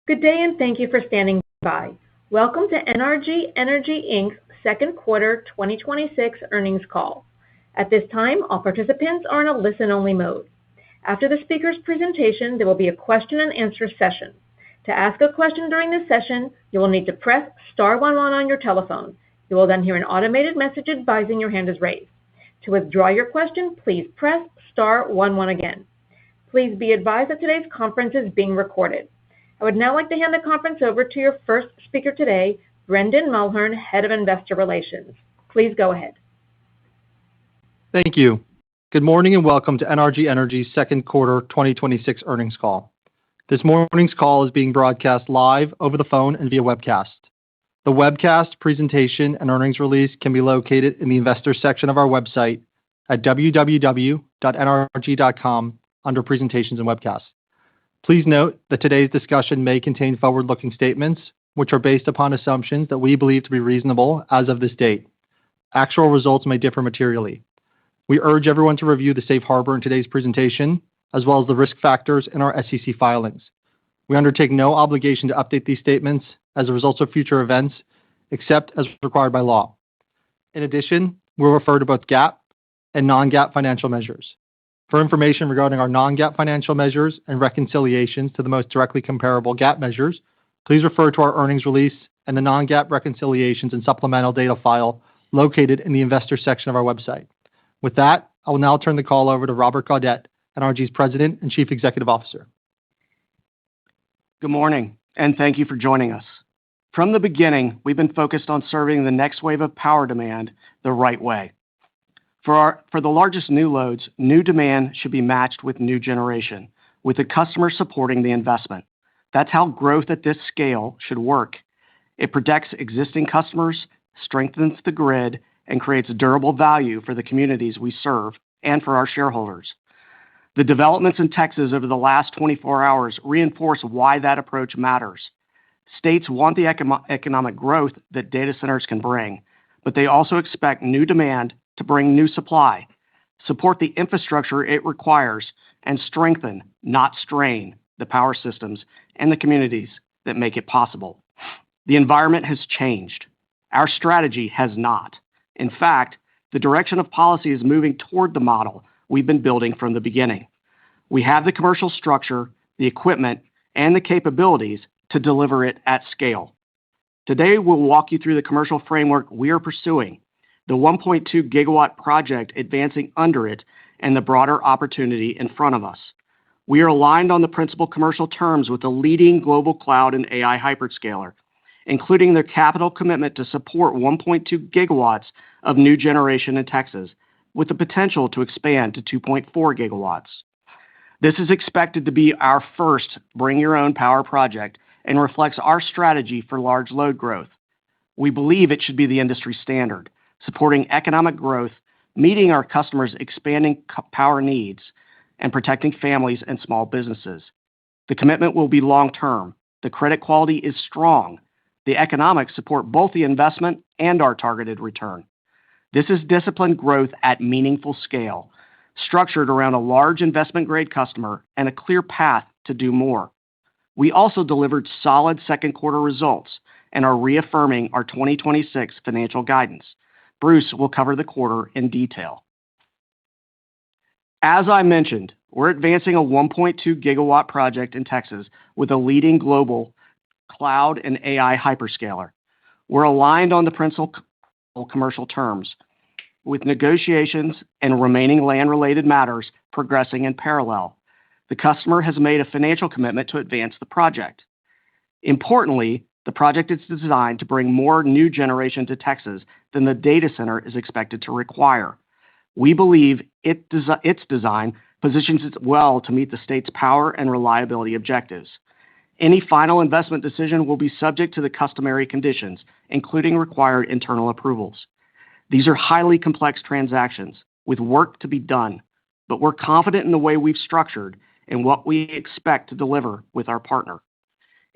Good day, and thank you for standing by. Welcome to NRG Energy, Inc.'s second quarter 2026 earnings call. At this time, all participants are in a listen-only mode. After the speaker's presentation, there will be a question and answer session. To ask a question during this session, you will need to press star 11 on your telephone. You will then hear an automated message advising your hand is raised. To withdraw your question, please press star 11 again. Please be advised that today's conference is being recorded. I would now like to hand the conference over to your first speaker today, Brendan Mulhern, Head of Investor Relations. Please go ahead. Thank you. Good morning and welcome to NRG Energy's second quarter 2026 earnings call. This morning's call is being broadcast live over the phone and via webcast. The webcast, presentation, and earnings release can be located in the investors section of our website at www.nrg.com under presentations and webcasts. Please note that today's discussion may contain forward-looking statements, which are based upon assumptions that we believe to be reasonable as of this date. Actual results may differ materially. We urge everyone to review the safe harbor in today's presentation, as well as the risk factors in our SEC filings. We undertake no obligation to update these statements as a result of future events, except as required by law. In addition, we'll refer to both GAAP and non-GAAP financial measures. For information regarding our non-GAAP financial measures and reconciliations to the most directly comparable GAAP measures, please refer to our earnings release and the non-GAAP reconciliations and supplemental data file located in the investors section of our website. With that, I will now turn the call over to Robert Gaudette, NRG's President and Chief Executive Officer. Good morning, and thank you for joining us. From the beginning, we've been focused on serving the next wave of power demand the right way. For the largest new loads, new demand should be matched with new generation, with the customer supporting the investment. That's how growth at this scale should work. It protects existing customers, strengthens the grid, and creates durable value for the communities we serve and for our shareholders. The developments in Texas over the last 24 hours reinforce why that approach matters. States want the economic growth that data centers can bring, but they also expect new demand to bring new supply, support the infrastructure it requires, and strengthen, not strain, the power systems and the communities that make it possible. The environment has changed. Our strategy has not. In fact, the direction of policy is moving toward the model we've been building from the beginning. We have the commercial structure, the equipment, and the capabilities to deliver it at scale. Today, we'll walk you through the commercial framework we are pursuing, the 1.2 gigawatt project advancing under it, and the broader opportunity in front of us. We are aligned on the principal commercial terms with the leading global cloud and AI hyperscaler, including their capital commitment to support 1.2 gigawatts of new generation in Texas, with the potential to expand to 2.4 gigawatts. This is expected to be our first bring your own power project and reflects our strategy for large load growth. We believe it should be the industry standard, supporting economic growth, meeting our customers' expanding power needs, and protecting families and small businesses. The commitment will be long-term. The credit quality is strong. The economics support both the investment and our targeted return. This is disciplined growth at meaningful scale, structured around a large investment-grade customer and a clear path to do more. We also delivered solid second quarter results and are reaffirming our 2026 financial guidance. Bruce will cover the quarter in detail. As I mentioned, we're advancing a 1.2 gigawatt project in Texas with a leading global cloud and AI hyperscaler. We're aligned on the principal commercial terms, with negotiations and remaining land-related matters progressing in parallel. The customer has made a financial commitment to advance the project. Importantly, the project is designed to bring more new generation to Texas than the data center is expected to require. We believe its design positions it well to meet the state's power and reliability objectives. Any final investment decision will be subject to the customary conditions, including required internal approvals. These are highly complex transactions with work to be done, but we're confident in the way we've structured and what we expect to deliver with our partner.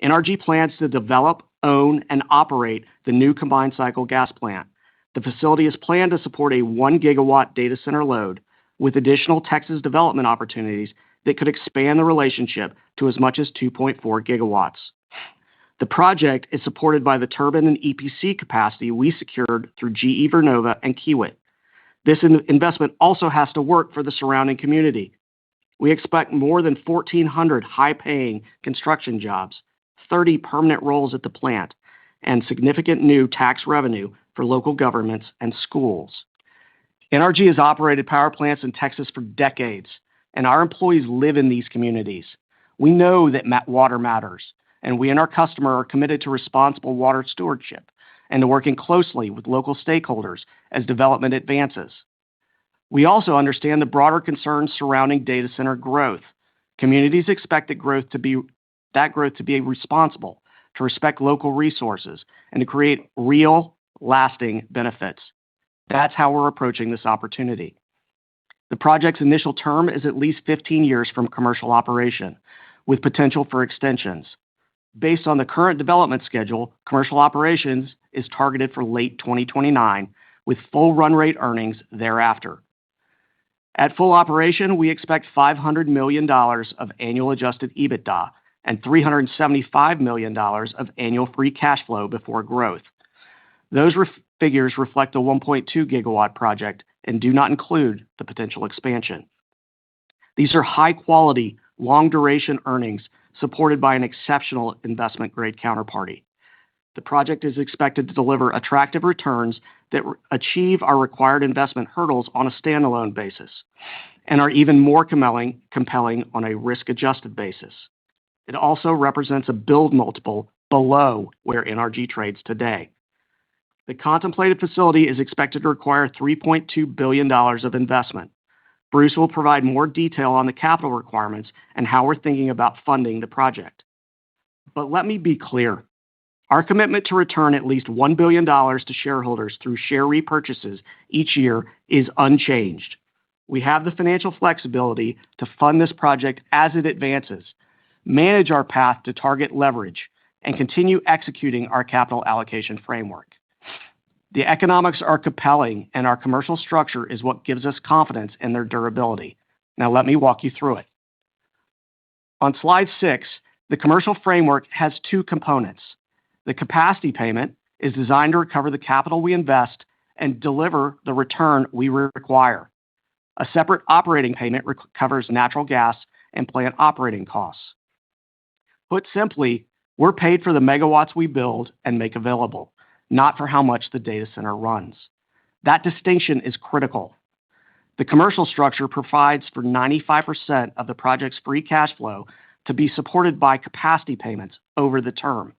NRG plans to develop, own, and operate the new combined cycle gas plant. The facility is planned to support a 1 gigawatt data center load with additional Texas development opportunities that could expand the relationship to as much as 2.4 gigawatts. The project is supported by the turbine and EPC capacity we secured through GE Vernova and Kiewit. This investment also has to work for the surrounding community. We expect more than 1,400 high-paying construction jobs, 30 permanent roles at the plant, and significant new tax revenue for local governments and schools. NRG has operated power plants in Texas for decades, and our employees live in these communities. We know that water matters, and we and our customer are committed to responsible water stewardship and to working closely with local stakeholders as development advances. We also understand the broader concerns surrounding data center growth. Communities expect that growth to be responsible, to respect local resources, and to create real, lasting benefits. That's how we're approaching this opportunity. The project's initial term is at least 15 years from commercial operation, with potential for extensions. Based on the current development schedule, commercial operations is targeted for late 2029, with full run rate earnings thereafter. At full operation, we expect $500 million of annual adjusted EBITDA and $375 million of annual free cash flow before growth. Those figures reflect a 1.2 gigawatt project and do not include the potential expansion. These are high-quality, long-duration earnings supported by an exceptional investment-grade counterparty. The project is expected to deliver attractive returns that achieve our required investment hurdles on a standalone basis and are even more compelling on a risk-adjusted basis. It also represents a build multiple below where NRG trades today. The contemplated facility is expected to require $3.2 billion of investment. Bruce will provide more detail on the capital requirements and how we're thinking about funding the project. But let me be clear. Our commitment to return at least $1 billion to shareholders through share repurchases each year is unchanged. We have the financial flexibility to fund this project as it advances, manage our path to target leverage, and continue executing our capital allocation framework. The economics are compelling, and our commercial structure is what gives us confidence in their durability. Now let me walk you through it. On slide 6, the commercial framework has two components. The capacity payment is designed to recover the capital we invest and deliver the return we require. A separate operating payment covers natural gas and plant operating costs. Put simply, we're paid for the megawatts we build and make available, not for how much the data center runs. That distinction is critical. The commercial structure provides for 95% of the project's free cash flow to be supported by capacity payments over the term,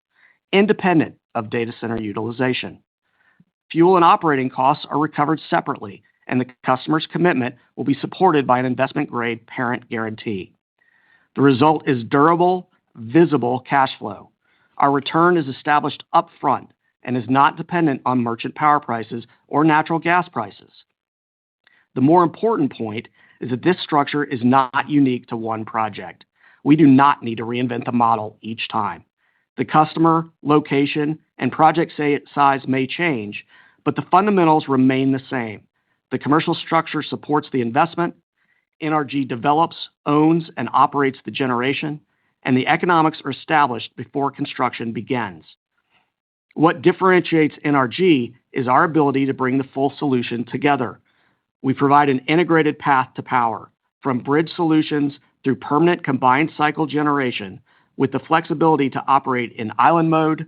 independent of data center utilization. Fuel and operating costs are recovered separately, and the customer's commitment will be supported by an investment-grade parent guarantee. The result is durable, visible cash flow. Our return is established upfront and is not dependent on merchant power prices or natural gas prices. The more important point is that this structure is not unique to one project. We do not need to reinvent the model each time. The customer, location, and project size may change, but the fundamentals remain the same. The commercial structure supports the investment, NRG develops, owns, and operates the generation, and the economics are established before construction begins. What differentiates NRG is our ability to bring the full solution together. We provide an integrated path to power, from bridge solutions through permanent combined cycle generation, with the flexibility to operate in island mode,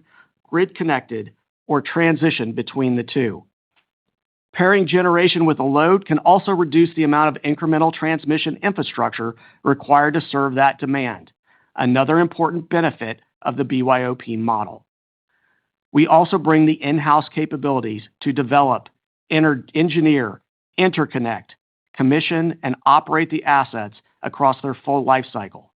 grid connected, or transition between the two. Pairing generation with a load can also reduce the amount of incremental transmission infrastructure required to serve that demand, another important benefit of the BYOP model. We also bring the in-house capabilities to develop, engineer, interconnect, commission, and operate the assets across their full life cycle.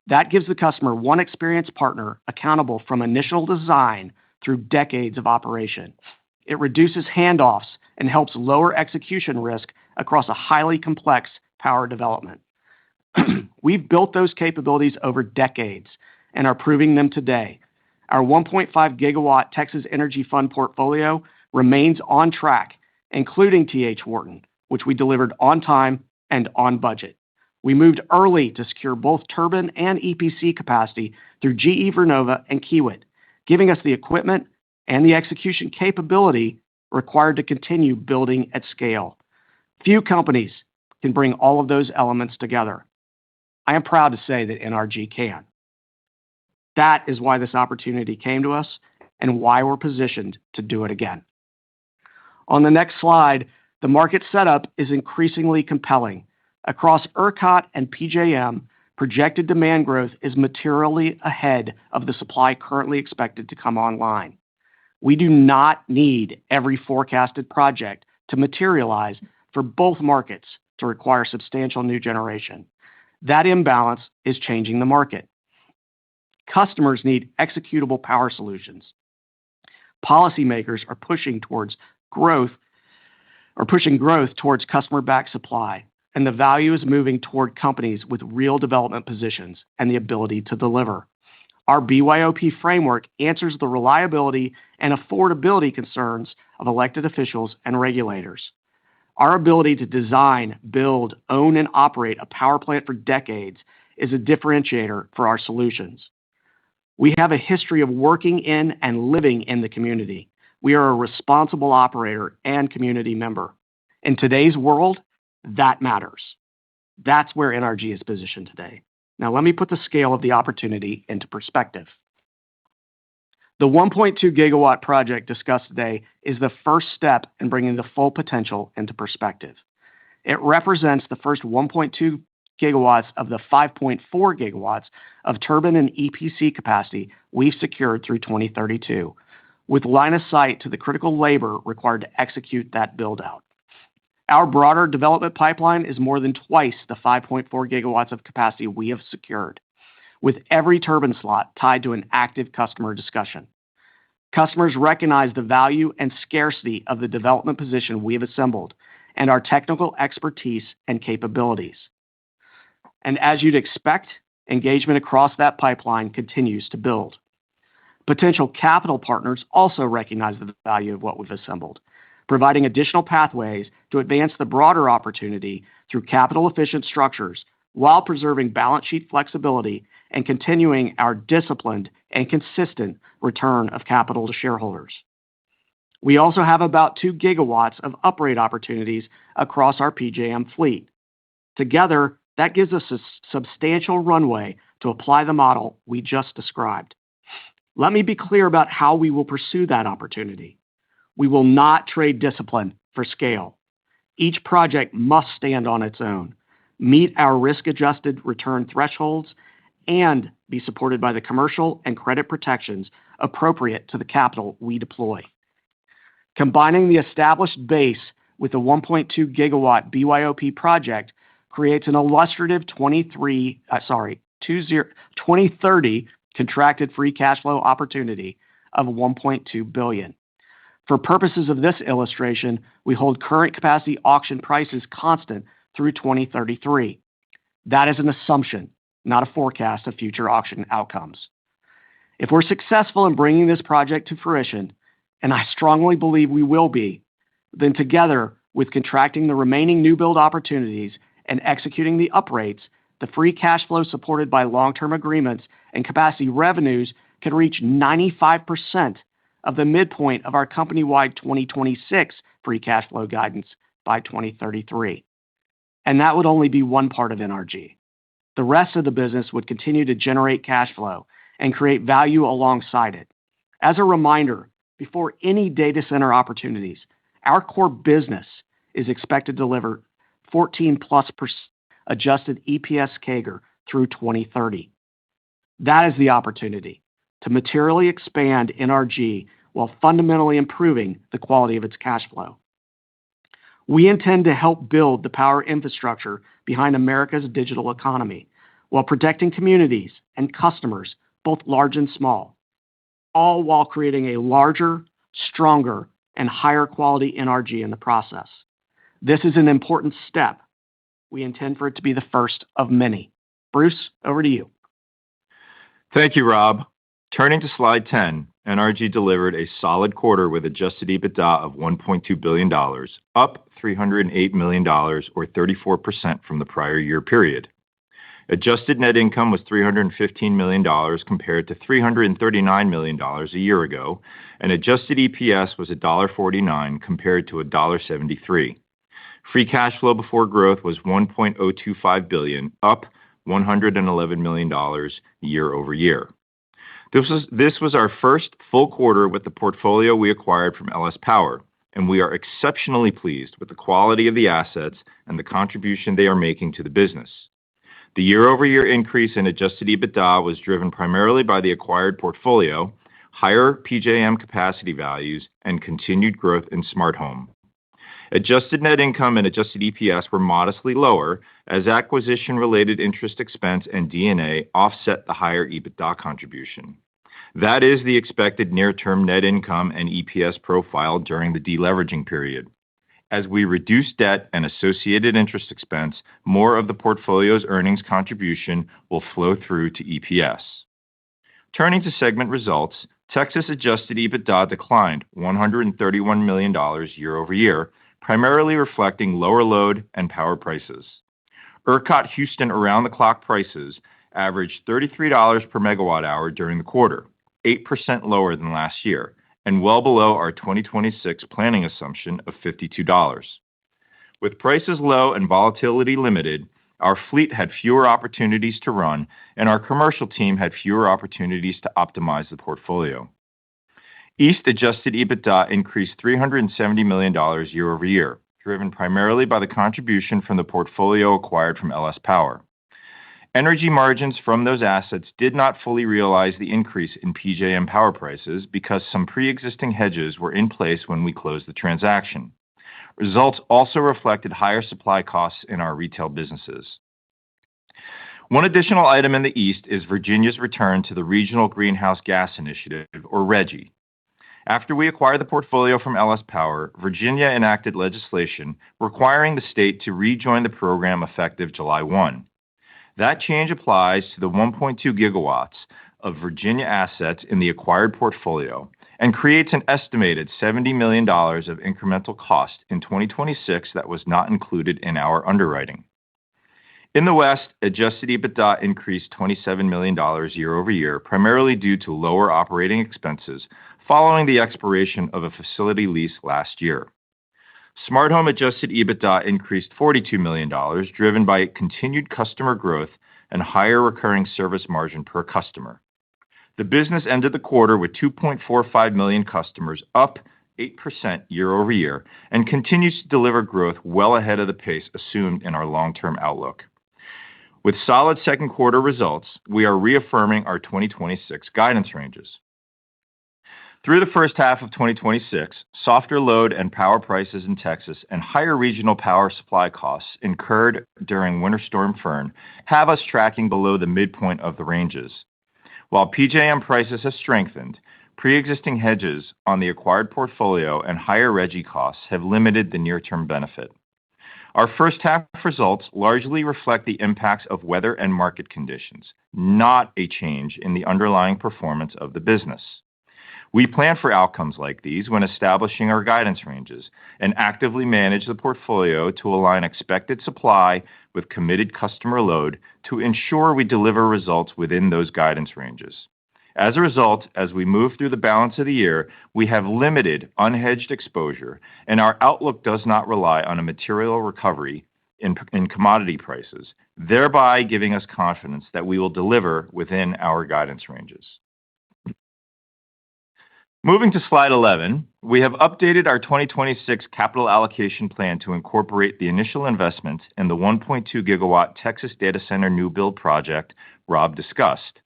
That gives the customer one experienced partner accountable from initial design through decades of operation. It reduces handoffs and helps lower execution risk across a highly complex power development. We've built those capabilities over decades and are proving them today. Our 1.5 gigawatt Texas Energy Fund portfolio remains on track, including T.H. Wharton, which we delivered on time and on budget. We moved early to secure both turbine and EPC capacity through GE Vernova and Kiewit, giving us the equipment and the execution capability required to continue building at scale. Few companies can bring all of those elements together. I am proud to say that NRG can. That is why this opportunity came to us and why we're positioned to do it again. On the next slide, the market setup is increasingly compelling. Across ERCOT and PJM, projected demand growth is materially ahead of the supply currently expected to come online. We do not need every forecasted project to materialize for both markets to require substantial new generation. That imbalance is changing the market. Customers need executable power solutions. Policymakers are pushing growth towards customer-backed supply, and the value is moving toward companies with real development positions and the ability to deliver. Our BYOP framework answers the reliability and affordability concerns of elected officials and regulators. Our ability to design, build, own, and operate a power plant for decades is a differentiator for our solutions. We have a history of working in and living in the community. We are a responsible operator and community member. In today's world, that matters. That's where NRG is positioned today. Now, let me put the scale of the opportunity into perspective. The 1.2 gigawatt project discussed today is the first step in bringing the full potential into perspective. It represents the first 1.2 gigawatts of the 5.4 gigawatts of turbine and EPC capacity we've secured through 2032, with line of sight to the critical labor required to execute that build-out. Our broader development pipeline is more than twice the 5.4 gigawatts of capacity we have secured, with every turbine slot tied to an active customer discussion. Customers recognize the value and scarcity of the development position we have assembled and our technical expertise and capabilities. And as you'd expect, engagement across that pipeline continues to build. Potential capital partners also recognize the value of what we've assembled, providing additional pathways to advance the broader opportunity through capital-efficient structures while preserving balance sheet flexibility and continuing our disciplined and consistent return of capital to shareholders. We also have about 2 gigawatts of uprate opportunities across our PJM fleet. Together, that gives us a substantial runway to apply the model we just described. Let me be clear about how we will pursue that opportunity. We will not trade discipline for scale. Each project must stand on its own, meet our risk-adjusted return thresholds, and be supported by the commercial and credit protections appropriate to the capital we deploy. Combining the established base with the 1.2 gigawatt BYOP project creates an illustrative 2030 contracted free cash flow opportunity of $1.2 billion. For purposes of this illustration, we hold current capacity auction prices constant through 2033. That is an assumption, not a forecast of future auction outcomes. If we're successful in bringing this project to fruition, and I strongly believe we will be, then together with contracting the remaining new build opportunities and executing the uprates, the free cash flow supported by long-term agreements and capacity revenues can reach 95% of the midpoint of our company-wide 2026 free cash flow guidance by 2033. And that would only be one part of NRG. The rest of the business would continue to generate cash flow and create value alongside it. As a reminder, before any data center opportunities, our core business is expected to deliver 14+% adjusted EPS CAGR through 2030. That is the opportunity to materially expand NRG while fundamentally improving the quality of its cash flow. We intend to help build the power infrastructure behind America's digital economy while protecting communities and customers, both large and small, all while creating a larger, stronger, and higher quality NRG in the process. This is an important step. We intend for it to be the first of many. Bruce, over to you. Thank you, Rob. Turning to slide 10, NRG delivered a solid quarter with adjusted EBITDA of $1.2 billion, up $308 million or 34% from the prior year period. Adjusted net income was $315 million compared to $339 million a year ago, and adjusted EPS was $1.49 compared to $1.73. Free cash flow before growth was $1.025 billion, up $111 million year-over-year. This was our first full quarter with the portfolio we acquired from LS Power, and we are exceptionally pleased with the quality of the assets and the contribution they are making to the business. The year-over-year increase in adjusted EBITDA was driven primarily by the acquired portfolio, higher PJM capacity values, and continued growth in smart home. Adjusted net income and adjusted EPS were modestly lower as acquisition-related interest expense and D&A offset the higher EBITDA contribution. That is the expected near-term net income and EPS profile during the deleveraging period. As we reduce debt and associated interest expense, more of the portfolio's earnings contribution will flow through to EPS. Turning to segment results, Texas adjusted EBITDA declined $131 million year-over-year, primarily reflecting lower load and power prices. ERCOT Houston around-the-clock prices averaged $33 per megawatt hour during the quarter, 8% lower than last year, and well below our 2026 planning assumption of $52. With prices low and volatility limited, our fleet had fewer opportunities to run, and our commercial team had fewer opportunities to optimize the portfolio. East adjusted EBITDA increased $370 million year-over-year, driven primarily by the contribution from the portfolio acquired from LS Power. Energy margins from those assets did not fully realize the increase in PJM power prices because some pre-existing hedges were in place when we closed the transaction. Results also reflected higher supply costs in our retail businesses. One additional item in the East is Virginia's return to the Regional Greenhouse Gas Initiative, or RGGI. After we acquired the portfolio from LS Power, Virginia enacted legislation requiring the state to rejoin the program effective July 1. That change applies to the 1.2 gigawatts of Virginia assets in the acquired portfolio and creates an estimated $70 million of incremental cost in 2026 that was not included in our underwriting. In the West, adjusted EBITDA increased $27 million year-over-year, primarily due to lower operating expenses following the expiration of a facility lease last year. Smart Home adjusted EBITDA increased $42 million, driven by continued customer growth and higher recurring service margin per customer. The business ended the quarter with 2.45 million customers, up 8% year-over-year, and continues to deliver growth well ahead of the pace assumed in our long-term outlook. With solid second quarter results, we are reaffirming our 2026 guidance ranges. Through the first half of 2026, softer load and power prices in Texas and higher regional power supply costs incurred during Winter Storm Fern have us tracking below the midpoint of the ranges. While PJM prices have strengthened, pre-existing hedges on the acquired portfolio and higher RGGI costs have limited the near-term benefit. Our first half results largely reflect the impacts of weather and market conditions, not a change in the underlying performance of the business. We plan for outcomes like these when establishing our guidance ranges and actively manage the portfolio to align expected supply with committed customer load to ensure we deliver results within those guidance ranges. As a result, as we move through the balance of the year, we have limited unhedged exposure, and our outlook does not rely on a material recovery in commodity prices, thereby giving us confidence that we will deliver within our guidance ranges. Moving to slide 11, we have updated our 2026 capital allocation plan to incorporate the initial investment in the 1.2 gigawatt Texas data center new build project Rob discussed.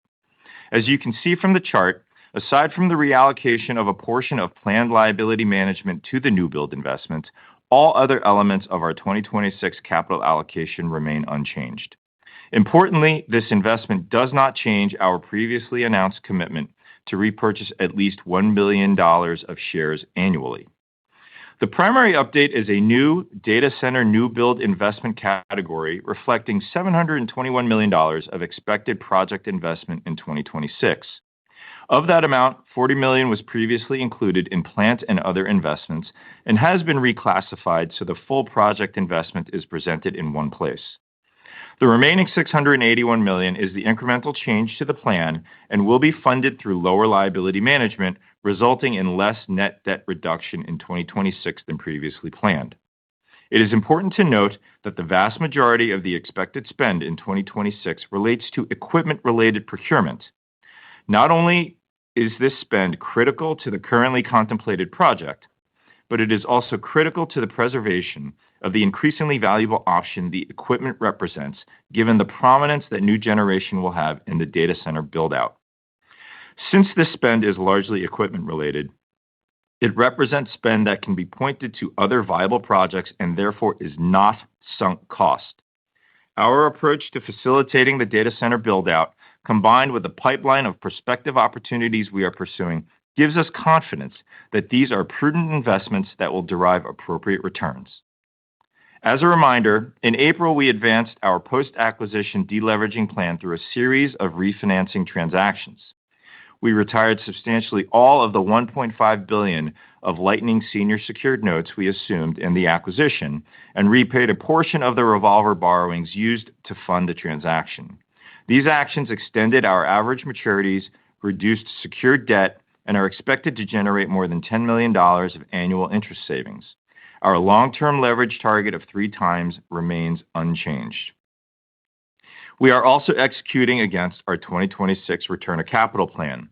As you can see from the chart, aside from the reallocation of a portion of planned liability management to the new build investment, all other elements of our 2026 capital allocation remain unchanged. Importantly, this investment does not change our previously announced commitment to repurchase at least $1 billion of shares annually. The primary update is a new data center new build investment category reflecting $721 million of expected project investment in 2026. Of that amount, $40 million was previously included in plant and other investments and has been reclassified so the full project investment is presented in one place. The remaining $681 million is the incremental change to the plan and will be funded through lower liability management, resulting in less net debt reduction in 2026 than previously planned. It is important to note that the vast majority of the expected spend in 2026 relates to equipment-related procurement. Not only is this spend critical to the currently contemplated project, but it is also critical to the preservation of the increasingly valuable option the equipment represents, given the prominence that new generation will have in the data center build-out. Since this spend is largely equipment-related, it represents spend that can be pointed to other viable projects and therefore is not sunk cost. Our approach to facilitating the data center build-out, combined with the pipeline of prospective opportunities we are pursuing, gives us confidence that these are prudent investments that will derive appropriate returns. As a reminder, in April, we advanced our post-acquisition deleveraging plan through a series of refinancing transactions. We retired substantially all of the $1.5 billion of Lightning senior secured notes we assumed in the acquisition and repaid a portion of the revolver borrowings used to fund the transaction. These actions extended our average maturities, reduced secured debt, and are expected to generate more than $10 million of annual interest savings. Our long-term leverage target of 3x remains unchanged. We are also executing against our 2026 return of capital plan.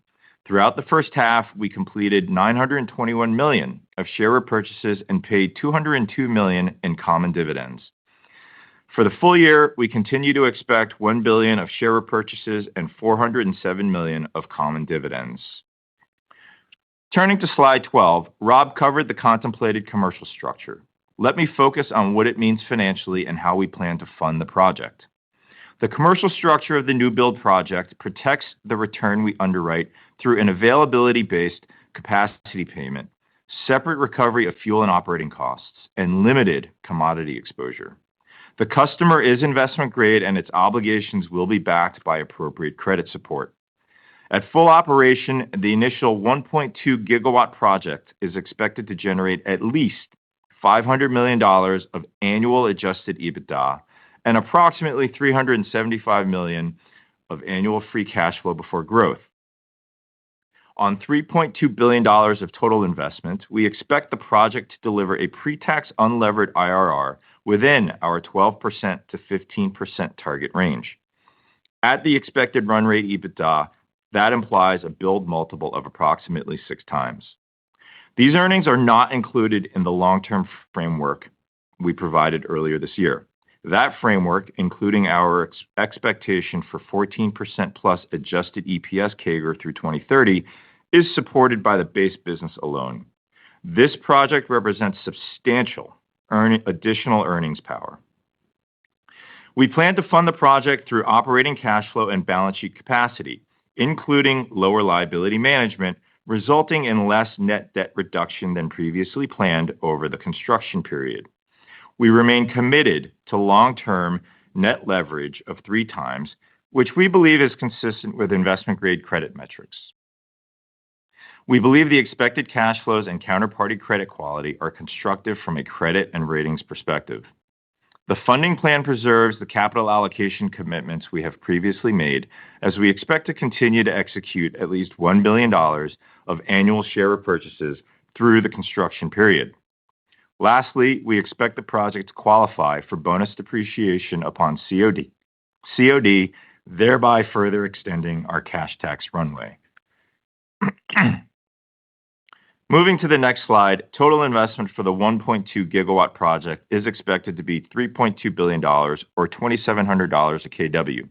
Throughout the first half, we completed $921 million of share repurchases and paid $202 million in common dividends. For the full year, we continue to expect $1 billion of share repurchases and $407 million of common dividends. Turning to slide 12, Rob covered the contemplated commercial structure. Let me focus on what it means financially and how we plan to fund the project. The commercial structure of the new build project protects the return we underwrite through an availability-based capacity payment, separate recovery of fuel and operating costs, and limited commodity exposure. The customer is investment grade and its obligations will be backed by appropriate credit support. At full operation, the initial 1.2 GW project is expected to generate at least $500 million of annual adjusted EBITDA and approximately $375 million of annual free cash flow before growth. On $3.2 billion of total investment, we expect the project to deliver a pre-tax unlevered IRR within our 12% to 15% target range. At the expected run rate EBITDA, that implies a build multiple of approximately 6x. These earnings are not included in the long-term framework we provided earlier this year. That framework, including our expectation for 14%+ adjusted EPS CAGR through 2030, is supported by the base business alone. This project represents substantial additional earnings power. We plan to fund the project through operating cash flow and balance sheet capacity, including lower liability management, resulting in less net debt reduction than previously planned over the construction period. We remain committed to long-term net leverage of 3x, which we believe is consistent with investment-grade credit metrics. We believe the expected cash flows and counterparty credit quality are constructive from a credit and ratings perspective. The funding plan preserves the capital allocation commitments we have previously made, as we expect to continue to execute at least $1 billion of annual share repurchases through the construction period. Lastly, we expect the project to qualify for bonus depreciation upon COD, thereby further extending our cash tax runway. Moving to the next slide, total investment for the 1.2 GW project is expected to be $3.2 billion or $2,700 a kW,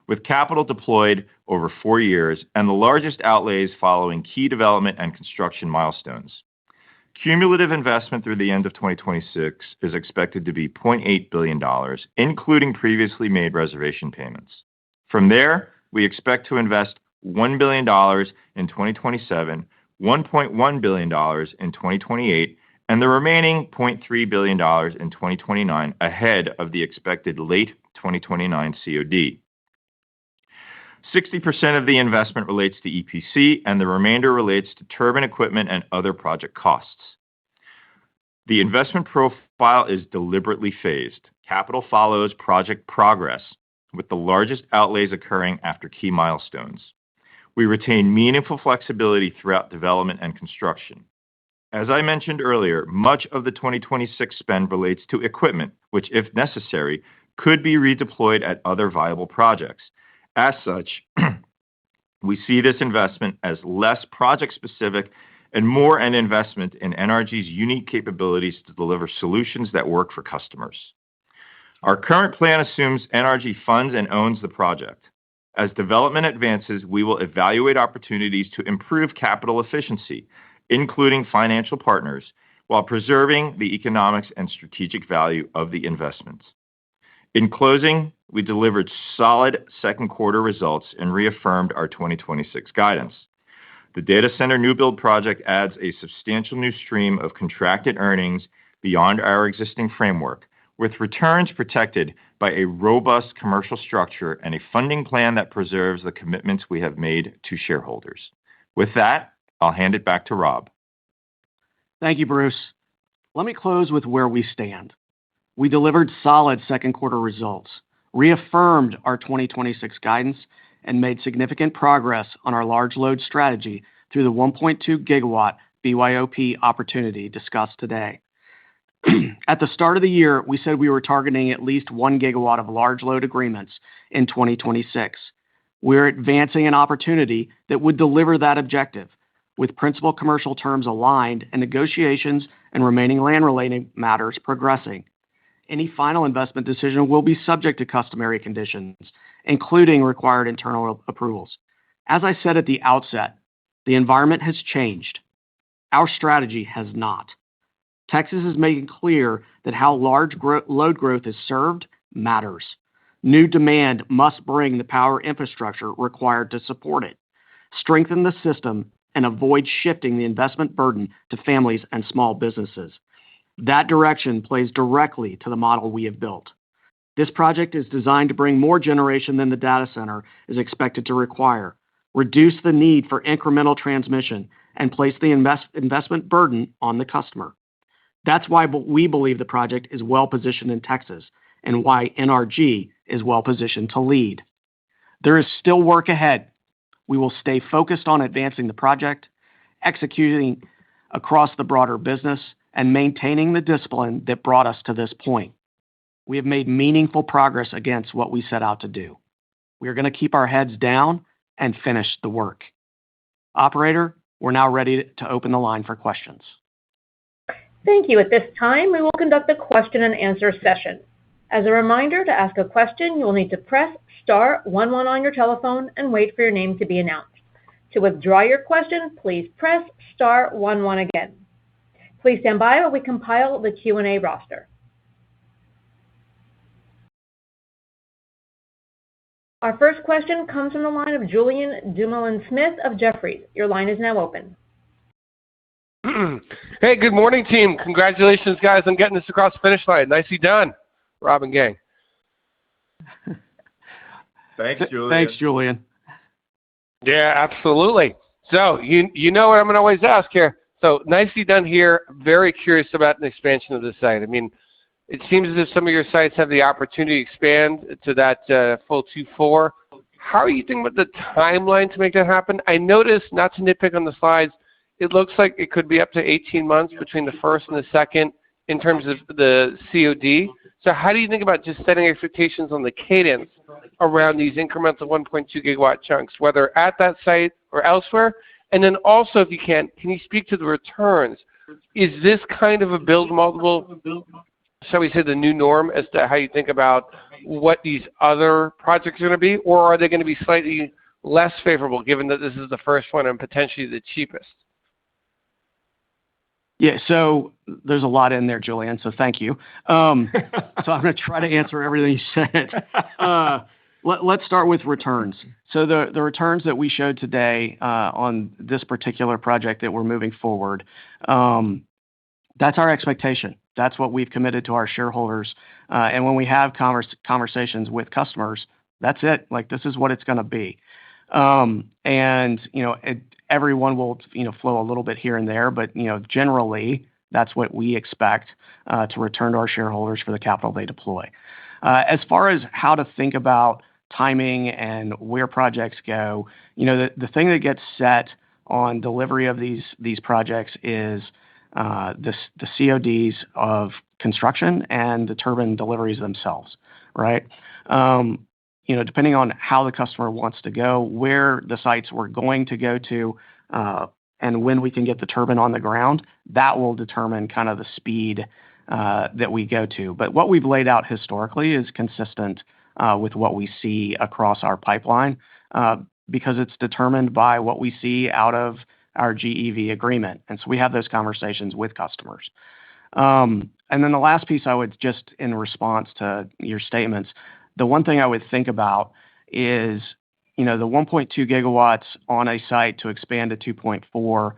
with capital deployed over 4 years and the largest outlays following key development and construction milestones. Cumulative investment through the end of 2026 is expected to be $0.8 billion, including previously made reservation payments. From there, we expect to invest $1 billion in 2027, $1.1 billion in 2028, and the remaining $0.3 billion in 2029 ahead of the expected late 2029 COD. 60% of the investment relates to EPC, and the remainder relates to turbine equipment and other project costs. The investment profile is deliberately phased. Capital follows project progress, with the largest outlays occurring after key milestones. We retain meaningful flexibility throughout development and construction. As I mentioned earlier, much of the 2026 spend relates to equipment, which, if necessary, could be redeployed at other viable projects. As such, we see this investment as less project-specific and more an investment in NRG's unique capabilities to deliver solutions that work for customers. Our current plan assumes NRG funds and owns the project. As development advances, we will evaluate opportunities to improve capital efficiency, including financial partners, while preserving the economics and strategic value of the investments. In closing, we delivered solid second quarter results and reaffirmed our 2026 guidance. The data center new build project adds a substantial new stream of contracted earnings beyond our existing framework, with returns protected by a robust commercial structure and a funding plan that preserves the commitments we have made to shareholders. With that, I'll hand it back to Rob. Thank you, Bruce. Let me close with where we stand. We delivered solid second quarter results, reaffirmed our 2026 guidance, and made significant progress on our large load strategy through the 1.2 gigawatt BYOP opportunity discussed today. At the start of the year, we said we were targeting at least 1 gigawatt of large load agreements in 2026. We're advancing an opportunity that would deliver that objective, with principal commercial terms aligned and negotiations and remaining land-related matters progressing. Any final investment decision will be subject to customary conditions, including required internal approvals. As I said at the outset, the environment has changed. Our strategy has not. Texas is making clear that how large load growth is served matters. New demand must bring the power infrastructure required to support it, strengthen the system, and avoid shifting the investment burden to families and small businesses. That direction plays directly to the model we have built. This project is designed to bring more generation than the data center is expected to require, reduce the need for incremental transmission, and place the investment burden on the customer. That's why we believe the project is well-positioned in Texas and why NRG is well-positioned to lead. There is still work ahead. We will stay focused on advancing the project, executing across the broader business, and maintaining the discipline that brought us to this point. We have made meaningful progress against what we set out to do. We are going to keep our heads down and finish the work. Operator, we're now ready to open the line for questions. Thank you. At this time, we will conduct a question and answer session. As a reminder, to ask a question, you will need to press star 11 on your telephone and wait for your name to be announced. To withdraw your question, please press star 11 again. Please stand by while we compile the Q&A roster. Our first question comes from the line of Julien Dumoulin-Smith of Jefferies. Your line is now open. Hey, good morning, team. Congratulations, guys, on getting this across the finish line. Nicely done, Rob and gang. Thanks, Julian. Thanks, Julian. Yeah, absolutely. So, you know what I'm going to always ask here. So, nicely done here. Very curious about an expansion of this site. I mean, it seems as if some of your sites have the opportunity to expand to that full 2.4. How are you thinking about the timeline to make that happen? I noticed, not to nitpick on the slides, it looks like it could be up to 18 months between the first and the second in terms of the COD. So how do you think about just setting expectations on the cadence around these incremental 1.2 gigawatt chunks, whether at that site or elsewhere? And then also, if you can you speak to the returns? Is this kind of a build multiple, shall we say, the new norm as to how you think about what these other projects are going to be? Or are they going to be slightly less favorable, given that this is the first one and potentially the cheapest? Yeah, so there's a lot in there, Julian, so thank you. So I'm going to try to answer everything you said. Let's start with returns. So the returns that we showed today on this particular project that we're moving forward, that's our expectation. That's what we've committed to our shareholders. And when we have conversations with customers, that's it. Like, this is what it's going to be. And, everyone will, flow a little bit here and there, but, generally, That's what we expect to return to our shareholders for the capital they deploy. As far as how to think about timing and where projects go, the thing that gets set on delivery of these projects is the CODs of construction and the turbine deliveries themselves, right? Depending on how the customer wants to go, where the sites we're going to go to, and when we can get the turbine on the ground, that will determine kind of the speed that we go to. But what we've laid out historically is consistent with what we see across our pipeline because it's determined by what we see out of our GEV agreement. And so we have those conversations with customers. And then the last piece I would just in response to your statements, the one thing I would think about is, the 1.2 gigawatts on a site to expand to 2.4,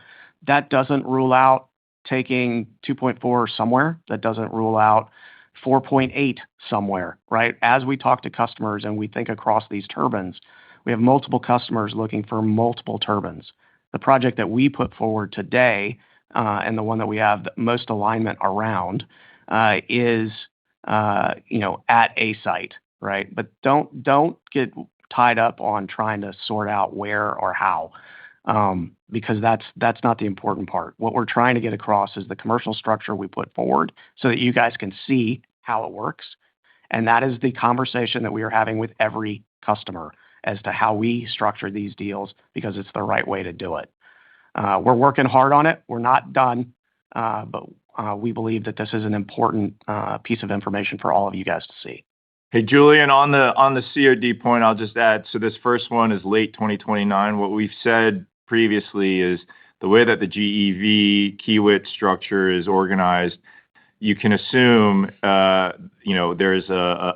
that doesn't rule out taking 2.4 somewhere. That doesn't rule out 4.8 somewhere, right? As we talk to customers and we think across these turbines, we have multiple customers looking for multiple turbines. The project that we put forward today, and the one that we have the most alignment around, is at a site, right? But don't get tied up on trying to sort out where or how, because that's not the important part. What we're trying to get across is the commercial structure we put forward so that you guys can see how it works. And that is the conversation that we are having with every customer as to how we structure these deals because it's the right way to do it. We're working hard on it. We're not done, but we believe that this is an important piece of information for all of you guys to see. Hey, Julian, on the COD point, I'll just add, so this first one is late 2029. What we've said previously is the way that the GEV Kiewit structure is organized, you can assume, there's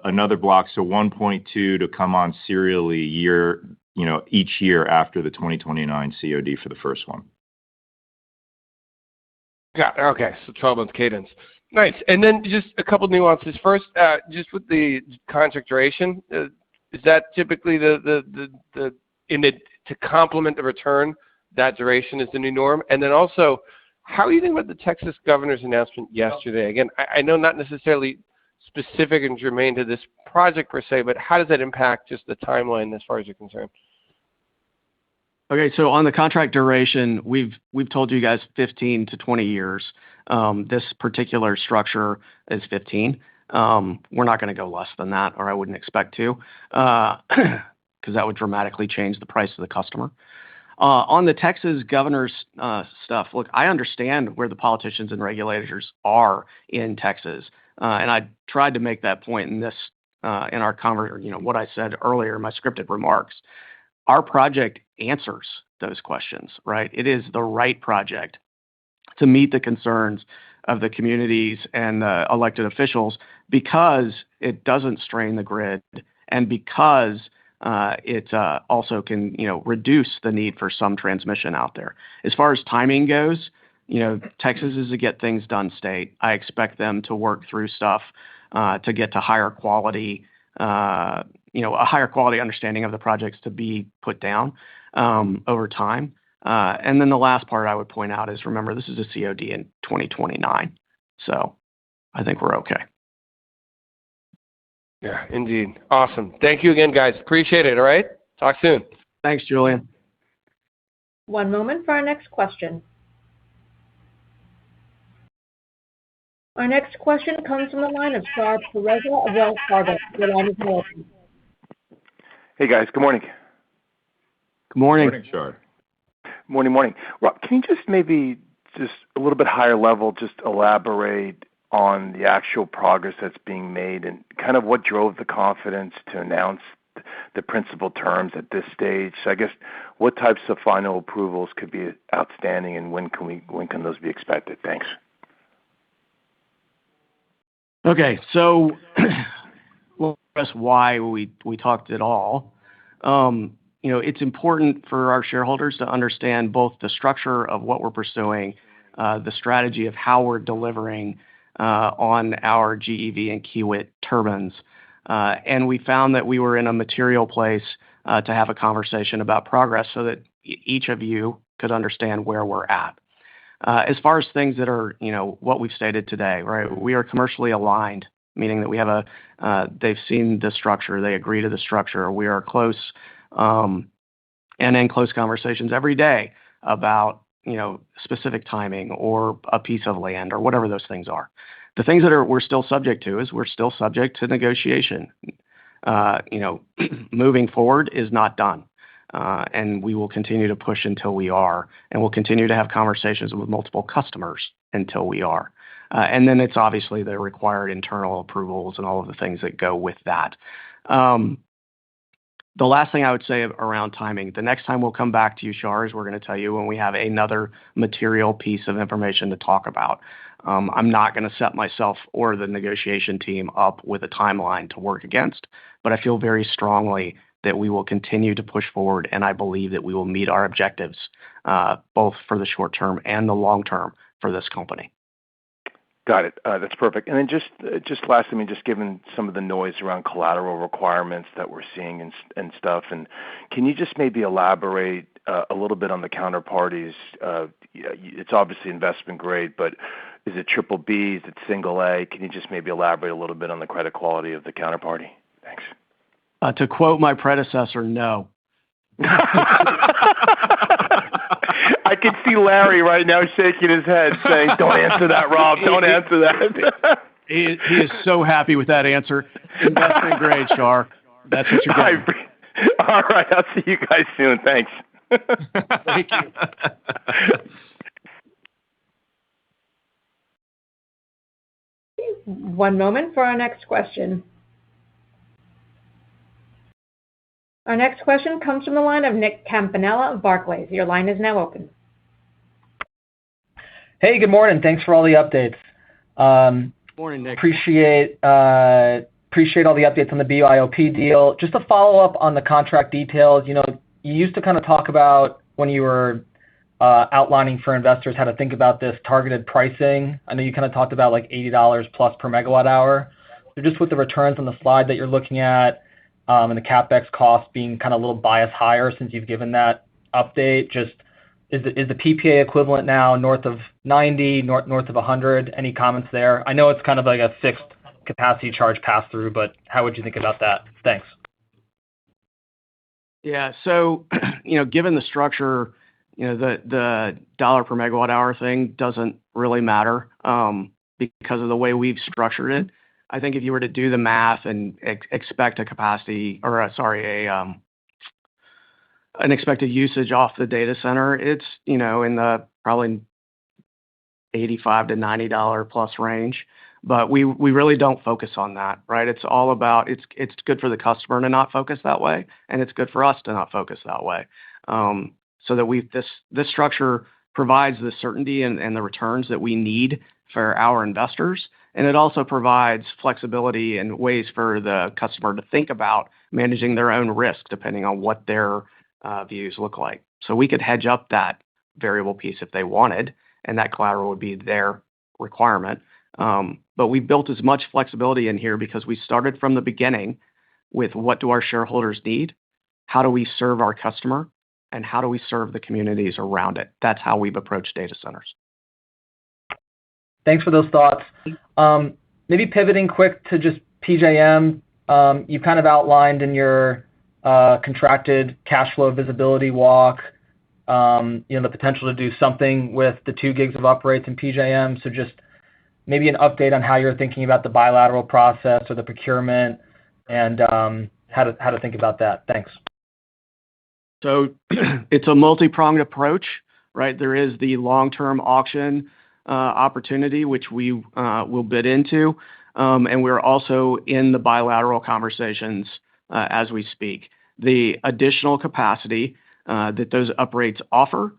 another block, so 1.2 to come on serially each year after the 2029 COD for the first one. Got it. Okay, so 12-month cadence. Nice. And then just a couple nuances. First, just with the contract duration, is that typically to complement the return, that duration is the new norm? And then also, how are you thinking about the Texas governor's announcement yesterday? Again, I know not necessarily specific and germane to this project per se, but how does that impact just the timeline as far as you're concerned? Okay, so on the contract duration, we've told you guys 15 to 20 years. This particular structure is 15. We're not going to go less than that, or I wouldn't expect to, because that would dramatically change the price to the customer. On the Texas governor's stuff, look, I understand where the politicians and regulators are in Texas, and I tried to make that point in this in our conversation. What I said earlier in my scripted remarks. Our project answers those questions, right? It is the right project to meet the concerns of the communities and the elected officials because it doesn't strain the grid and because it also can, reduce the need for some transmission out there. As far as timing goes, Texas is a get things done state. I expect them to work through stuff to get to higher quality, a higher quality understanding of the projects to be put down over time. And then the last part I would point out is, remember, this is a COD in 2029. So I think we're okay. Yeah, indeed. Awesome. Thank you again, guys. Appreciate it. All right. Talk soon. Thanks, Julian. One moment for our next question. Our next question comes from the line of Shar Pourreza of Wells Fargo. Your line is open. Hey, guys. Good morning. Good morning. Good morning, Shar. Morning. Rob, can you maybe a little bit higher level, just elaborate on the actual progress that's being made and kind of what drove the confidence to announce the principal terms at this stage? So I guess what types of final approvals could be outstanding and when can those be expected? Thanks. Okay, so we'll address why we talked at all. It's important for our shareholders to understand both the structure of what we're pursuing, the strategy of how we're delivering on our GEV and Kiewit turbines. And we found that we were in a material place to have a conversation about progress so that each of you could understand where we're at. As far as things that are, what we've stated today, right? We are commercially aligned, meaning that we have they've seen the structure, they agree to the structure. We are close, and in close conversations every day about, specific timing or a piece of land or whatever those things are. The things that we're still subject to is we're still subject to negotiation. Moving forward is not done. And we will continue to push until we are, and we'll continue to have conversations with multiple customers until we are. And then it's obviously the required internal approvals and all of the things that go with that. The last thing I would say around timing, the next time we'll come back to you, Shar, is we're going to tell you when we have another material piece of information to talk about. I'm not going to set myself or the negotiation team up with a timeline to work against, but I feel very strongly that we will continue to push forward, and I believe that we will meet our objectives, both for the short term and the long term for this company. Got it. That's perfect. And then just lastly, just given some of the noise around collateral requirements that we're seeing and stuff, and can you just maybe elaborate a little bit on the counterparties? It's obviously investment grade, but is it triple B? Is it single A? Can you just maybe elaborate a little bit on the credit quality of the counterparty? Thanks. To quote my predecessor, no. I can see Larry right now shaking his head saying, don't answer that, Rob. Don't answer that. He is so happy with that answer. Investment grade, Shar. That's what you're getting. All right. I'll see you guys soon. Thanks. Thank you. One moment for our next question. Our next question comes from the line of Nick Campanella of Barclays. Your line is now open. Hey, good morning. Thanks for all the updates. Morning, Nick. Appreciate all the updates on the BYOP deal. Just to follow up on the contract details, you used to kind of talk about when you were outlining for investors how to think about this targeted pricing. I know you kind of talked about like $80 plus per megawatt hour. So just with the returns on the slide that you're looking at, and the CapEx cost being kind of a little bias higher since you've given that update, just is the PPA equivalent now north of 90, north of 100? Any comments there? I know it's kind of like a fixed capacity charge pass through, but how would you think about that? Thanks. Yeah. So, given the structure, the dollar per megawatt hour thing doesn't really matter because of the way we've structured it. I think if you were to do the math and expect a capacity or an expected usage off the data center, it's, in the probably $85 to $90 plus range. But we really don't focus on that, right? It's all about, it's good for the customer to not focus that way, and it's good for us to not focus that way. So that this structure provides the certainty and the returns that we need for our investors. And it also provides flexibility and ways for the customer to think about managing their own risk depending on what their views look like. So we could hedge up that variable piece if they wanted, and that collateral would be their requirement. But we built as much flexibility in here because we started from the beginning with what do our shareholders need, how do we serve our customer, and how do we serve the communities around it. That's how we've approached data centers. Thanks for those thoughts. Maybe pivoting quick to just PJM. You've kind of outlined in your contracted cash flow visibility walk, the potential to do something with the 2 gigs of uprates in PJM. So just maybe an update on how you're thinking about the bilateral process or the procurement and how to think about that. Thanks. So it's a multi-pronged approach, right? There is the long-term auction opportunity, which we will bid into. And we're also in the bilateral conversations as we speak. The additional capacity that those uprates offer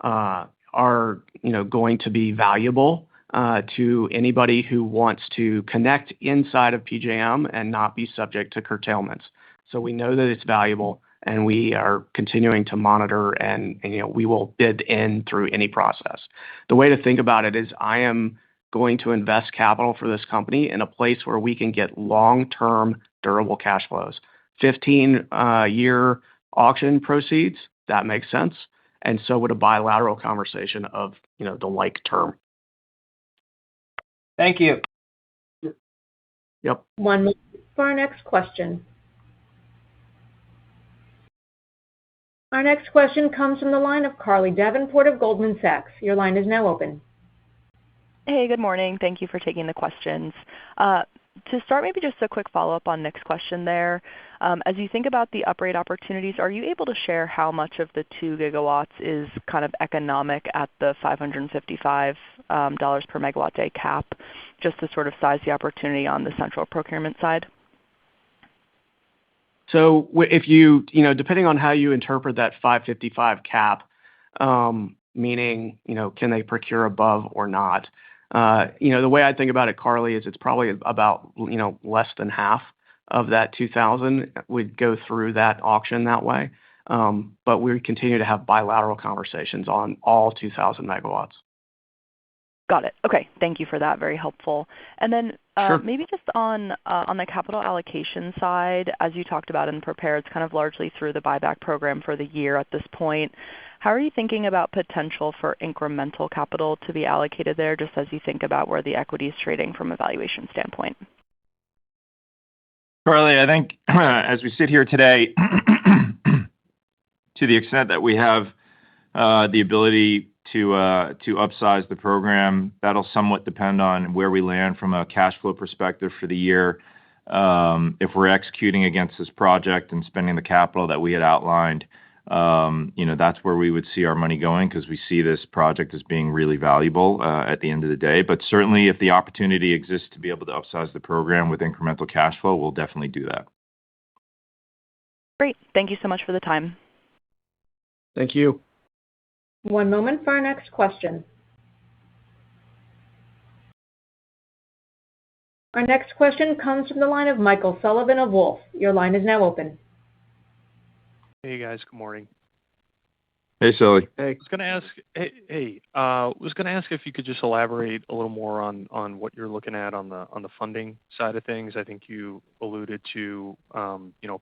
are going to be valuable to anybody who wants to connect inside of PJM and not be subject to curtailments. So we know that it's valuable, and we are continuing to monitor, and we will bid in through any process. The way to think about it is I am going to invest capital for this company in a place where we can get long-term durable cash flows. 15-year auction proceeds, that makes sense. and so would a bilateral conversation of, the like term. Thank you. Yep. One moment for our next question. Our next question comes from the line of Carly Davenport of Goldman Sachs. Your line is now open. Hey, good morning. Thank you for taking the questions. To start, maybe just a quick follow-up on Nick's question there. As you think about the uprate opportunities, are you able to share how much of the 2 gigawatts is kind of economic at the $555 per megawatt day cap, just to sort of size the opportunity on the central procurement side? So if you, depending on how you interpret that 555 cap, meaning, can they procure above or not? The way I think about it, Carly, is it's probably about, less than half of that 2,000 would go through that auction that way. But we continue to have bilateral conversations on all 2,000 megawatts. Got it. Okay. Thank you for that. Very helpful. And then Sure. maybe just on the capital allocation side, as you talked about in prepared, it's kind of largely through the buyback program for the year at this point. How are you thinking about potential for incremental capital to be allocated there, just as you think about where the equity is trading from a valuation standpoint? Carly, I think as we sit here today, to the extent that we have the ability to upsize the program, that'll somewhat depend on where we land from a cash flow perspective for the year. If we're executing against this project and spending the capital that we had outlined, that's where we would see our money going, because we see this project as being really valuable at the end of the day. But certainly, if the opportunity exists to be able to upsize the program with incremental cash flow, we'll definitely do that. Great. Thank you so much for the time. Thank you. One moment for our next question. Our next question comes from the line of Michael Sullivan of Wolfe. Your line is now open. Hey, guys. Good morning. Hey, Sully. Hey. I was gonna ask if you could just elaborate a little more on what you're looking at on the funding side of things. I think you alluded to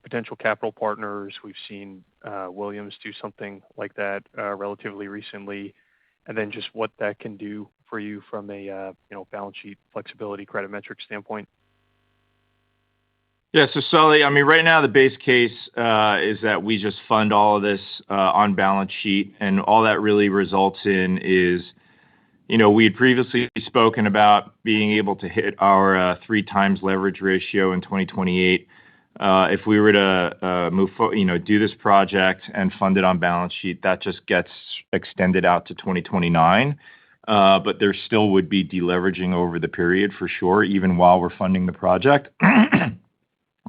potential capital partners. We've seen Williams do something like that relatively recently, and then just what that can do for you from a balance sheet flexibility, credit metric standpoint. Yeah, so Sully, right now the base case is that we just fund all of this on balance sheet, and all that really results in is, we had previously spoken about being able to hit our 3 times leverage ratio in 2028. If we were to do this project and fund it on balance sheet, that just gets extended out to 2029. But there still would be deleveraging over the period for sure, even while we're funding the project.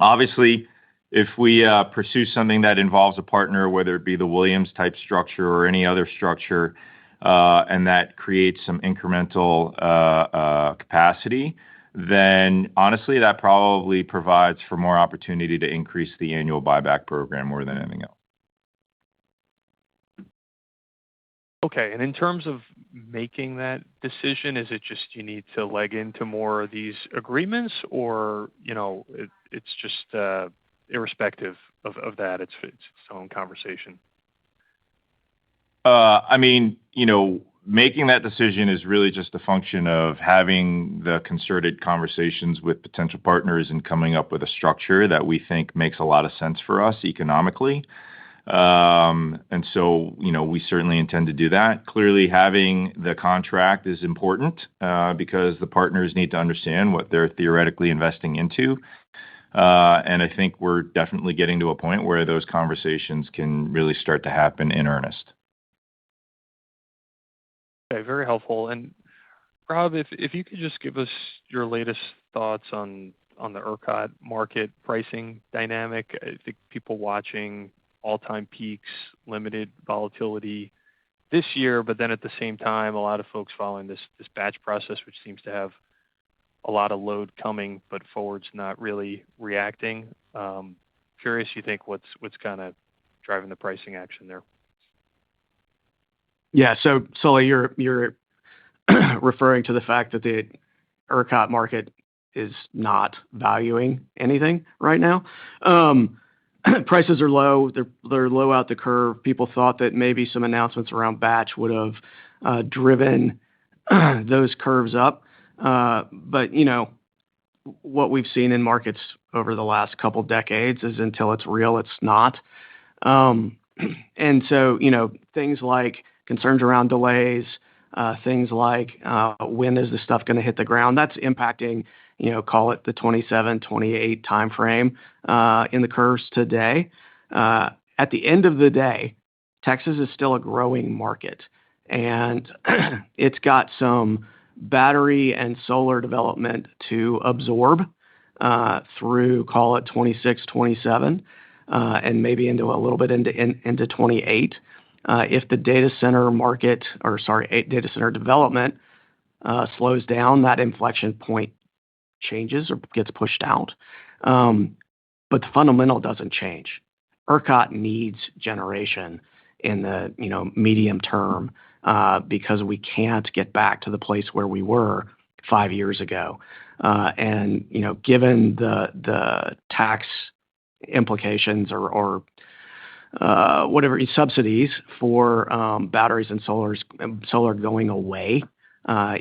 Obviously, if we pursue something that involves a partner, whether it be the Williams type structure or any other structure, and that creates some incremental capacity, then honestly, that probably provides for more opportunity to increase the annual buyback program more than anything else. Okay. And in terms of making that decision, is it just you need to leg into more of these agreements, or it's just irrespective of that, it's its own conversation? Making that decision is really just a function of having the concerted conversations with potential partners and coming up with a structure that we think makes a lot of sense for us economically. And so, we certainly intend to do that. Clearly, having the contract is important because the partners need to understand what they're theoretically investing into. And I think we're definitely getting to a point where those conversations can really start to happen in earnest. Okay, very helpful. And Rob, if you could just give us your latest thoughts on the ERCOT market pricing dynamic. I think people watching all-time peaks, limited volatility this year, but then at the same time, a lot of folks following this batch process, which seems to have a lot of load coming, but forward's not really reacting. Curious, you think what's kind of driving the pricing action there? Yeah. So, Sully, you're referring to the fact that the ERCOT market is not valuing anything right now. prices are low. They're low out the curve. People thought that maybe some announcements around batch would have driven those curves up. But what we've seen in markets over the last couple decades is until it's real, it's not. And so, things like concerns around delays, things like when is the stuff going to hit the ground, that's impacting, call it the 27, 28 timeframe in the curves today. At the end of the day, Texas is still a growing market, and it's got some battery and solar development to absorb through, call it 26, 27, and maybe into a little bit into 28. If the data center market, data center development slows down, that inflection point changes or gets pushed out. But the fundamental doesn't change. ERCOT needs generation in the medium term because we can't get back to the place where we were 5 years ago. And given the tax implications or whatever subsidies for batteries and solar going away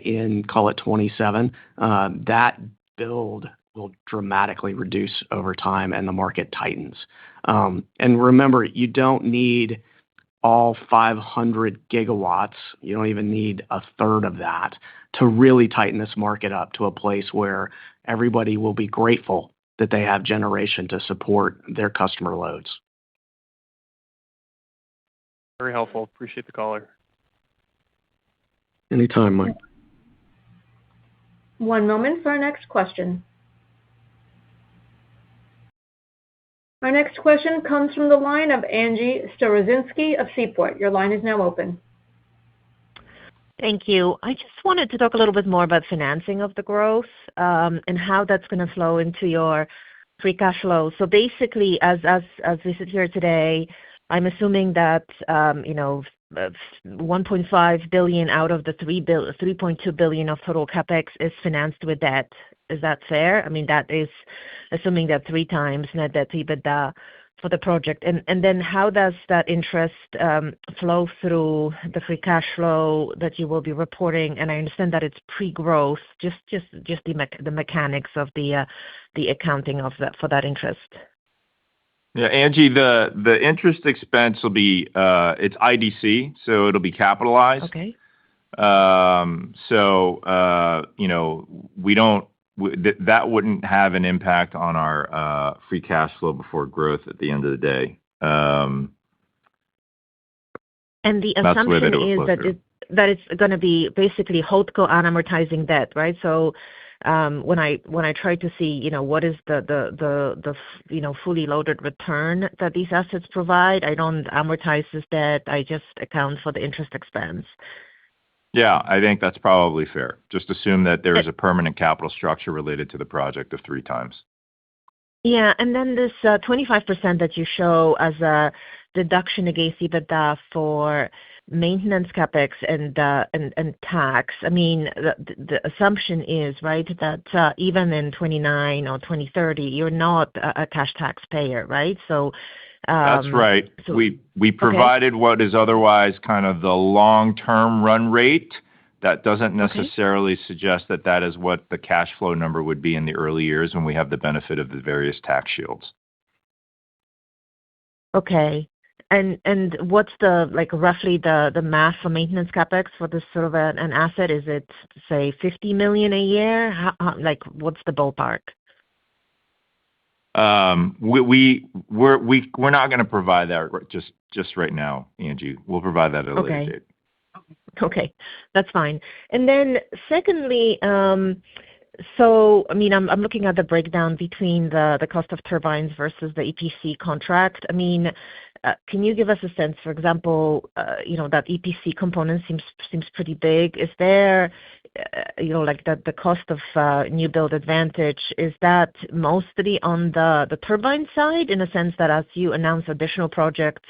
in, call it 27, that build will dramatically reduce over time and the market tightens. And remember, you don't need all 500 gigawatts. You don't even need a third of that to really tighten this market up to a place where everybody will be grateful that they have generation to support their customer loads. Very helpful. Appreciate the caller. Anytime, Mike. One moment for our next question. Our next question comes from the line of Angie Storozynski of Seaport. Your line is now open. Thank you. I just wanted to talk a little bit more about financing of the growth and how that's going to flow into your free cash flow. So basically, as we sit here today, I'm assuming that $1.5 billion out of the $3.2 billion of total capex is financed with debt. Is that fair? I mean, that is assuming that 3 times net debt to EBITDA for the project. And then how does that interest flow through the free cash flow that you will be reporting? And I understand that it's pre-growth, just the mechanics of the accounting of that for that interest. Yeah, Angie, the interest expense will be it's IDC, so it'll be capitalized. Okay. That wouldn't have an impact on our free cash flow before growth at the end of the day. And the assumption is that it's going to be basically holdco unamortizing debt, right? So when I try to see what is the fully loaded return that these assets provide, I don't amortize this debt. I just account for the interest expense. Yeah, I think that's probably fair. Just assume that there is a permanent capital structure related to the project of 3 times. Yeah, and then this 25% that you show as a deduction against EBITDA for maintenance capex and tax. I mean, the assumption is, right, that even in 29 or 2030, you're not a cash taxpayer, right? So that's right. So, we provided what is otherwise kind of the long-term run rate. That doesn't necessarily suggest that that is what the cash flow number would be in the early years when we have the benefit of the various tax shields. Okay. And what's the roughly the math for maintenance capex for this sort of an asset? Is it, say, $50 million a year? What's the ballpark? We're not going to provide that just right now, Angie. We'll provide that at a later date. Okay, that's fine. And then secondly, so I mean, I'm looking at the breakdown between the cost of turbines versus the EPC contract. I mean, can you give us a sense, for example, that EPC component seems pretty big. Is there, the cost of new build advantage, is that mostly on the turbine side in a sense that as you announce additional projects,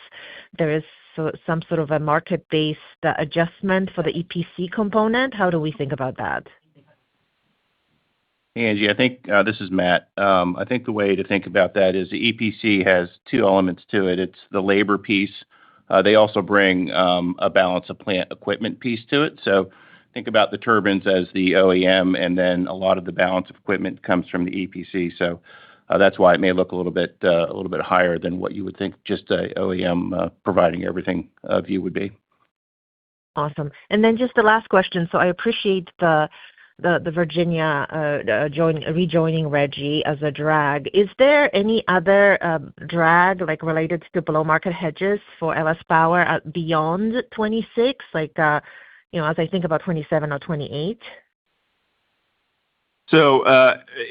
there is some sort of a market-based adjustment for the EPC component? How do we think about that? Hey, Angie, I think this is Matt. I think the way to think about that is the EPC has two elements to it. It's the labor piece. They also bring a balance of plant equipment piece to it. So think about the turbines as the OEM, and then a lot of the balance of equipment comes from the EPC. So that's why it may look a little bit higher than what you would think just a OEM providing everything view would be. Awesome. And then just the last question. So I appreciate the Virginia rejoining RGGI as a drag. Is there any other drag like related to below market hedges for LS Power beyond 26? Like as I think about 27 or 28. So,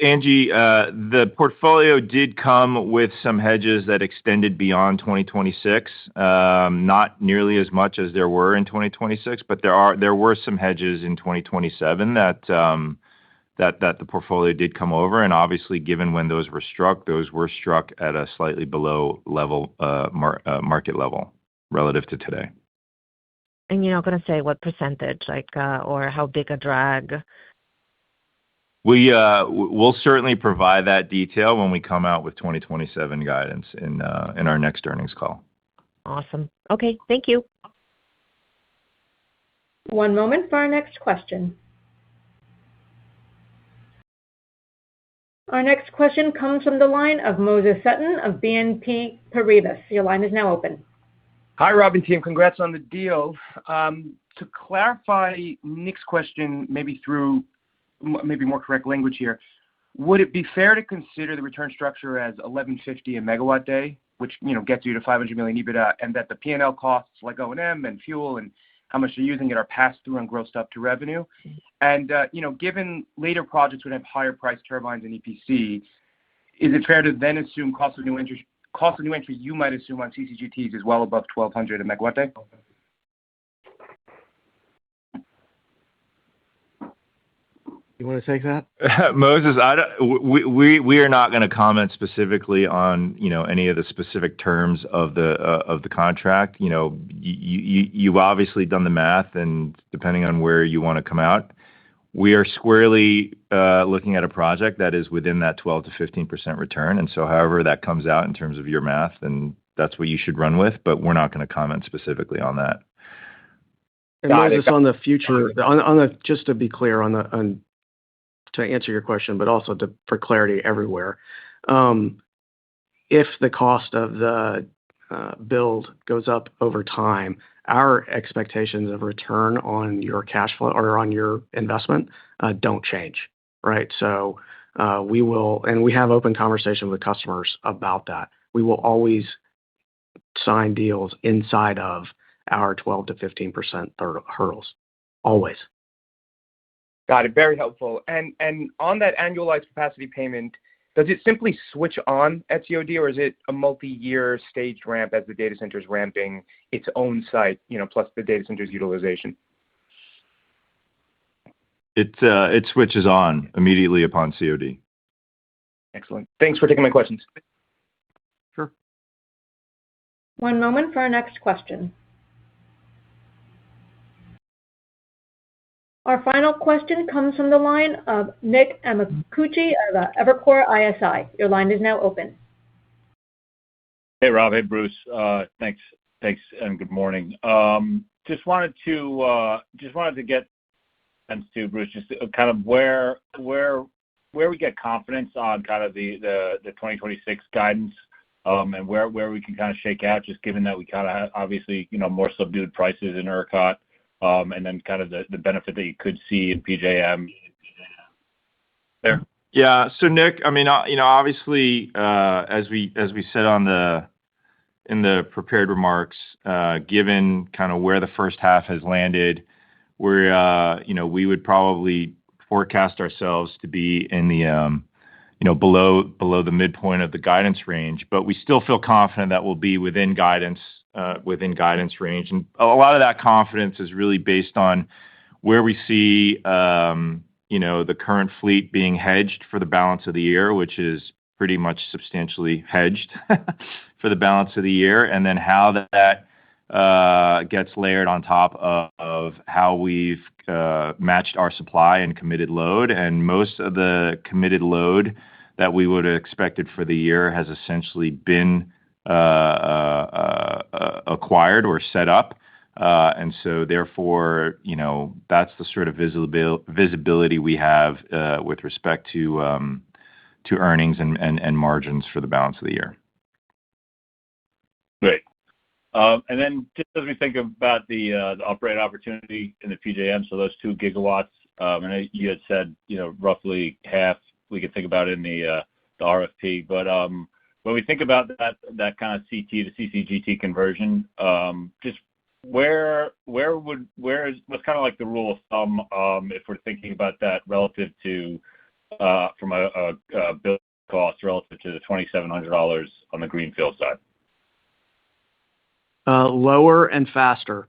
Angie, the portfolio did come with some hedges that extended beyond 2026. Not nearly as much as there were in 2026, but there were some hedges in 2027 that the portfolio did come over. And obviously, given when those were struck at a slightly below level market level relative to today. And you're not going to say what percentage, or how big a drag? We'll certainly provide that detail when we come out with 2027 guidance in our next earnings call. Awesome. Okay, thank you. One moment for our next question. Our next question comes from the line of Moses Sutton of BNP Paribas. Your line is now open. Hi, Rob and team. Congrats on the deal. To clarify Nick's question, maybe through more correct language here, would it be fair to consider the return structure as $11.50 a megawatt day, which gets you to $500 million EBITDA, and that the P&L costs like O&M and fuel and how much you're using it are passed through and grossed up to revenue? And given later projects would have higher price turbines and EPC, is it fair to then assume cost of new entry you might assume on CCGTs is well above $1,200 a megawatt day? You want to take that? Moses, we are not going to comment specifically on any of the specific terms of the contract. You've obviously done the math, and depending on where you want to come out, we are squarely looking at a project that is within that 12 to 15% return. And so, however that comes out in terms of your math, then that's what you should run with. But we're not going to comment specifically on that. And Moses, on the future, just to be clear to answer your question, but also for clarity everywhere. If the cost of the build goes up over time, our expectations of return on your cash flow or on your investment don't change, right? So we will, and we have open conversation with customers about that. We will always sign deals inside of our 12 to 15% hurdles, always. Got it. Very helpful. And on that annualized capacity payment, does it simply switch on at COD, or is it a multi-year staged ramp as the data center is ramping its own site, plus the data center's utilization? It switches on immediately upon COD. Excellent. Thanks for taking my questions. Sure. One moment for our next question. Our final question comes from the line of Nick Amicucci of Evercore ISI. Your line is now open. Hey, Rob. Hey, Bruce. Thanks, and good morning. Just wanted to get sense to Bruce, just kind of where we get confidence on kind of the 2026 guidance, and where we can kind of shake out, just given that we kind of have obviously more subdued prices in ERCOT. And then kind of the benefit that you could see in PJM there. Yeah. So Nick, I mean, obviously, as we said in the prepared remarks, given kind of where the first half has landed, we would probably forecast ourselves to be in the below the midpoint of the guidance range, but we still feel confident that we'll be within guidance range. And a lot of that confidence is really based on where we see the current fleet being hedged for the balance of the year, which is pretty much substantially hedged for the balance of the year, and then how that gets layered on top of how we've matched our supply and committed load. And most of the committed load that we would have expected for the year has essentially been acquired or set up. And so therefore, that's the sort of visibility we have with respect to earnings and margins for the balance of the year. Great. And then just as we think about the uprate opportunity in the PJM, so those 2 gigawatts, I know you had said, roughly half we could think about in the RFP. But when we think about that kind of CT to CCGT conversion, just what's kind of like the rule of thumb if we're thinking about that relative to from a bill cost relative to the $2,700 on the greenfield side? Lower and faster.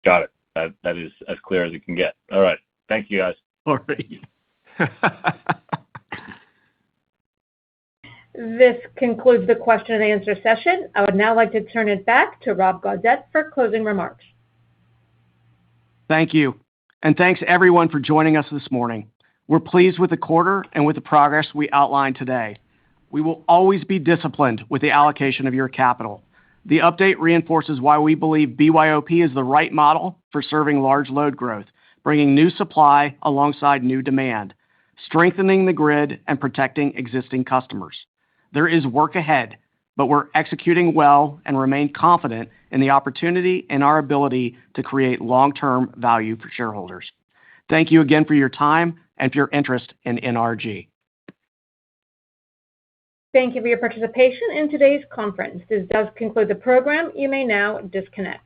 Got it. That is as clear as it can get. All right. Thank you, guys. All right. This concludes the question and answer session. I would now like to turn it back to Rob Gaudette for closing remarks. Thank you. And thanks everyone for joining us this morning. We're pleased with the quarter and with the progress we outlined today. We will always be disciplined with the allocation of your capital. The update reinforces why we believe BYOP is the right model for serving large load growth, bringing new supply alongside new demand, strengthening the grid, and protecting existing customers. There is work ahead, but we're executing well and remain confident in the opportunity and our ability to create long-term value for shareholders. Thank you again for your time and for your interest in NRG. Thank you for your participation in today's conference. This does conclude the program. You may now disconnect.